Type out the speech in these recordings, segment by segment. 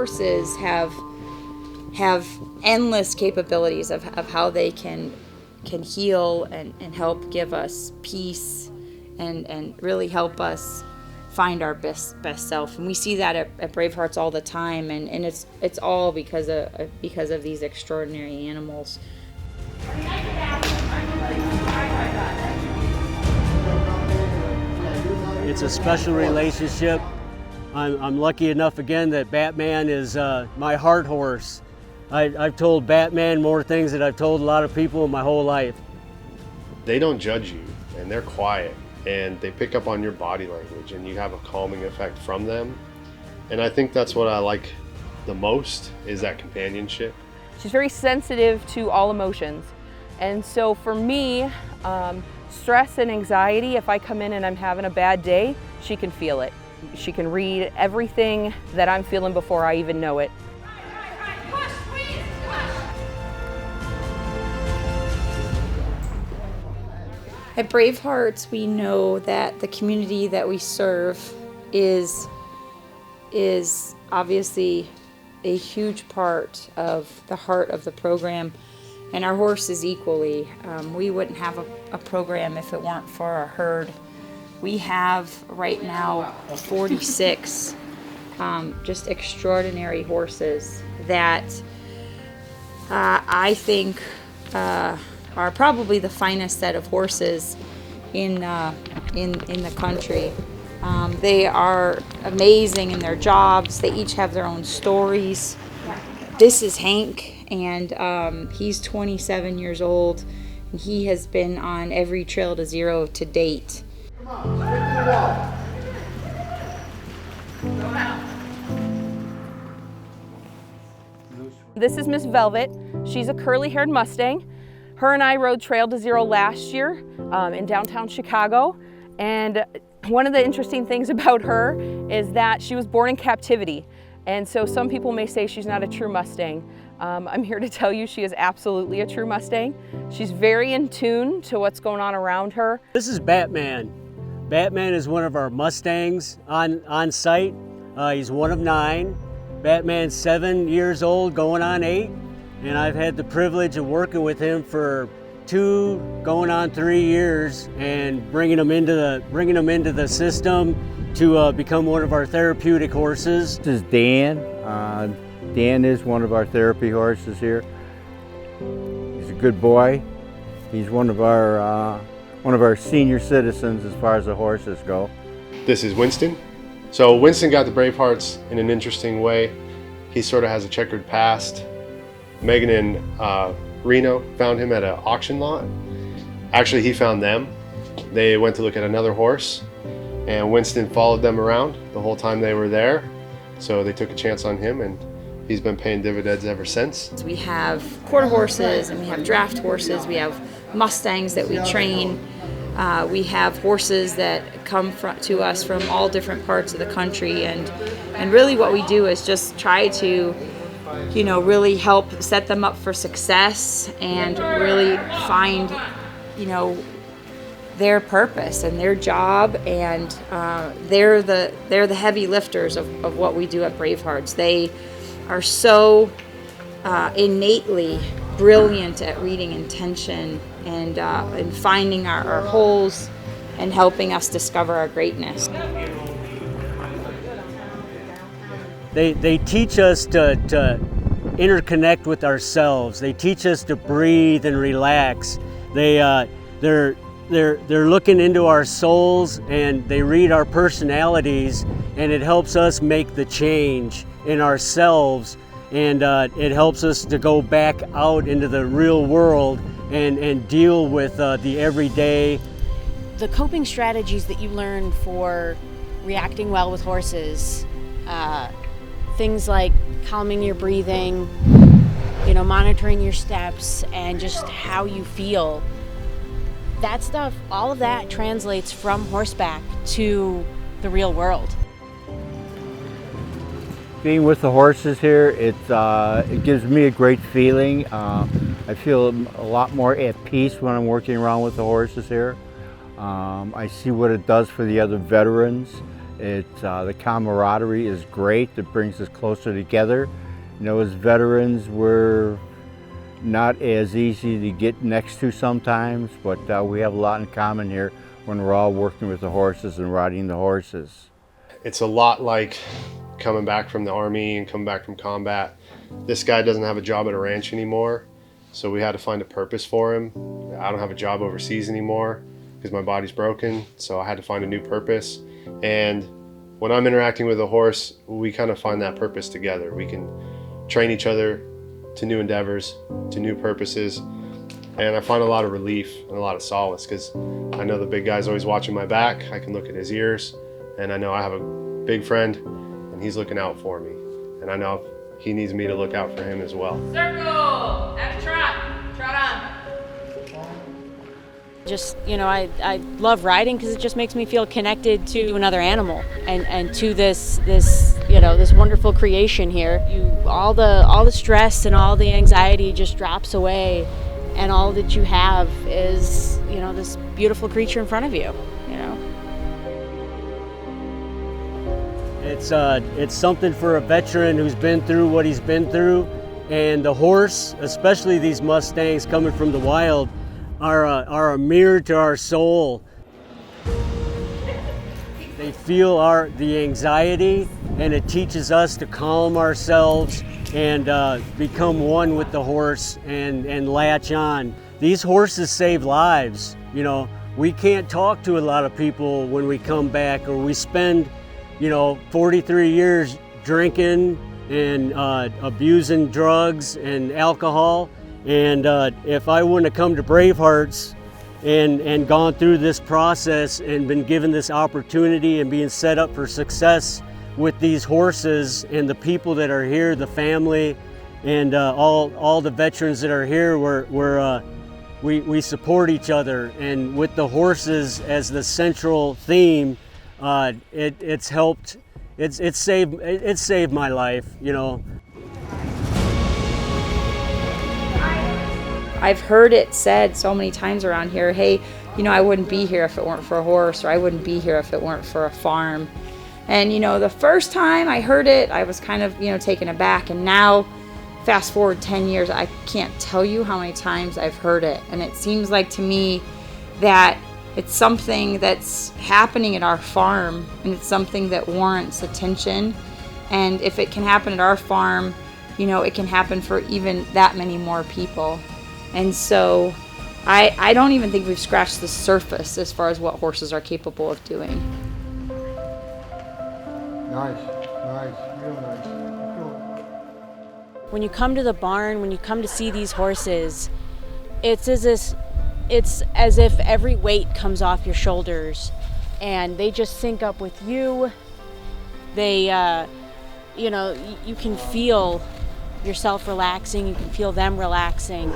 horses have endless capabilities of how they can heal and help give us peace and really help us find our best self. And we see that at Bravehearts all the time, and it's all because of these extraordinary animals. It's a special relationship. I'm lucky enough again that Batman is my heart horse. I've told Batman more things than I've told a lot of people in my whole life. They don't judge you, and they're quiet, and they pick up on your body language, and you have a calming effect from them. And I think that's what I like the most, is that companionship. She's very sensitive to all emotions. And so for me, stress and anxiety, if I come in and I'm having a bad day, she can feel it. She can read everything that I'm feeling before I even know it. At Bravehearts, we know that the community that we serve is obviously a huge part of the heart of the program, and our horses equally. We wouldn't have a program if it weren't for our herd. We have right now 46 just extraordinary horses that I think are probably the finest set of horses in the country. They are amazing in their jobs. They each have their own stories. This is Hank, and he's 27 years old, and he has been on every Trail to Zero to date. Come on, straight to the wall. This is Miss Velvet. She's a curly-haired Mustang. Her and I rode Trail to Zero last year in downtown Chicago, and one of the interesting things about her is that she was born in captivity, and so some people may say she's not a true Mustang. I'm here to tell you she is absolutely a true Mustang. She's very in tune to what's going on around her. This is Batman. Batman is one of our Mustangs on site. He's one of 9. Batman's 7 years old, going on 8. And I've had the privilege of working with him for 2, going on 3 years, and bringing him into the system to become one of our therapeutic horses. This is Dan. Dan is one of our therapy horses here. He's a good boy. He's one of our senior citizens as far as the horses go. This is Winston. So Winston got the Bravehearts in an interesting way. He sort of has a checkered past. Megan and Reno found him at an auction lot. Actually, he found them. They went to look at another horse, and Winston followed them around the whole time they were there. So they took a chance on him, and he's been paying dividends ever since. We have quarter horses, and we have draft horses. We have Mustangs that we train. We have horses that come to us from all different parts of the country, and really what we do is just try to really help set them up for success and really find, their purpose and their job, and they're the heavy lifters of what we do at Bravehearts. They are so innately brilliant at reading intention and finding our holes and helping us discover our greatness. They teach us to interconnect with ourselves. They teach us to breathe and relax. They're looking into our souls, and they read our personalities, and it helps us make the change in ourselves, and it helps us to go back out into the real world and deal with the everyday. The coping strategies that you learn for reacting well with horses, things like calming your breathing, monitoring your steps, and just how you feel. That stuff, all of that translates from horseback to the real world. Being with the horses here, it gives me a great feeling. I feel a lot more at peace when I'm working around with the horses here. I see what it does for the other veterans, The camaraderie is great. It brings us closer together. You know, as veterans, we're not as easy to get next to sometimes, but we have a lot in common here when we're all working with the horses and riding the horses. It's a lot like coming back from the Army and coming back from combat. This guy doesn't have a job at a ranch anymore, so we had to find a purpose for him. I don't have a job overseas anymore because my body's broken, so I had to find a new purpose. And when I'm interacting with a horse, we kind of find that purpose together. We can train each other to new endeavors, to new purposes, and I find a lot of relief and a lot of solace because I know the big guy's always watching my back. I can look at his ears, and I know I have a big friend, and he's looking out for me, and I know he needs me to look out for him as well. Circle, and trot on. Just, you know, I love riding because it just makes me feel connected to another animal and to this you know, this wonderful creation here. All the stress and all the anxiety just drops away, and all that you have is, you know, this beautiful creature in front of you, you know. It's something for a veteran who's been through what he's been through, and the horse, especially these Mustangs coming from the wild, are a mirror to our soul. They feel the anxiety, and it teaches us to calm ourselves and become one with the horse and latch on. These horses save lives. You know, we can't talk to a lot of people when we come back, or we spend, you know, 43 years drinking and abusing drugs and alcohol. And if I wouldn't have come to Bravehearts and gone through this process and been given this opportunity and being set up for success with these horses and the people that are here, the family, and all the veterans that are here, we support each other. And with the horses as the central theme, it's helped. It's saved my life, you know. I've heard it said so many times around here, hey, you know, I wouldn't be here if it weren't for a horse, or I wouldn't be here if it weren't for a farm. And, you know, the first time I heard it, I was kind of, you know, taken aback. And now, fast forward 10 years, I can't tell you how many times I've heard it. And it seems like to me that it's something that's happening at our farm, and it's something that warrants attention. And if it can happen at our farm, you know, it can happen for even that many more people. And so I don't even think we've scratched the surface as far as what horses are capable of doing. Nice, real nice. Cool. When you come to the barn, when you come to see these horses, it's as if every weight comes off your shoulders and they just sync up with you. They, you know, you can feel yourself relaxing, you can feel them relaxing.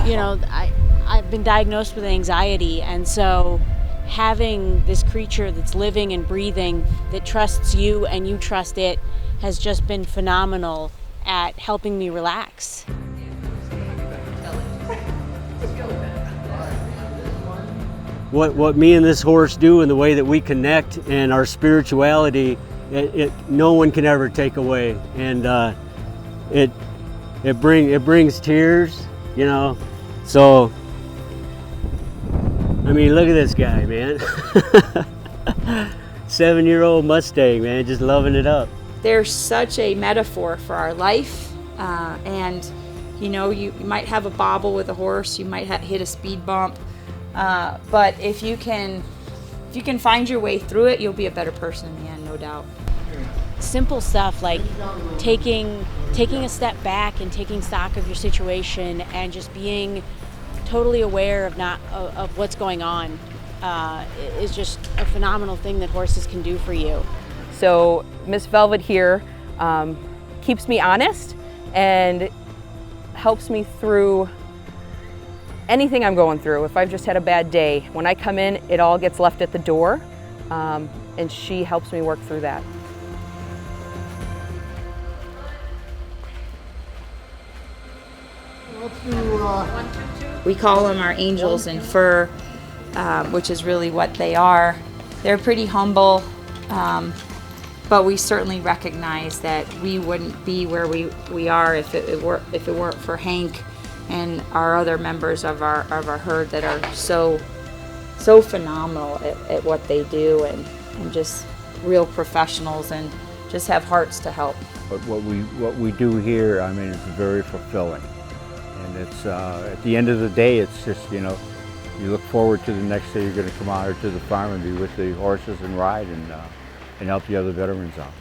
You know, I've been diagnosed with anxiety, and so having this creature that's living and breathing, that trusts you and you trust it, has just been phenomenal at helping me relax. What me and this horse do, and the way that we connect, and our spirituality, no one can ever take away. And it brings tears, you know. So I mean, look at this guy, man. 7-year-old Mustang, man, just loving it up. They're such a metaphor for our life, and you know, you might have a bobble with a horse, you might hit a speed bump, but if you can find your way through it, you'll be a better person in the end, no doubt. Simple stuff like taking a step back and taking stock of your situation and just being totally aware of what's going on is just a phenomenal thing that horses can do for you. So Miss Velvet here keeps me honest and helps me through anything I'm going through. If I've just had a bad day, when I come in, it all gets left at the door, and she helps me work through that. We call them our angels in fur, which is really what they are. they're pretty humble, but we certainly recognize that we wouldn't be where we are if it weren't for Hank and our other members of our herd that are so phenomenal at what they do, and just real professionals and just have hearts to help. But what we do here, I mean, it's very fulfilling, and it's at the end of the day, it's just, you know, you look forward to the next day you're going to come out here to the farm and be with the horses and ride and help the other veterans out.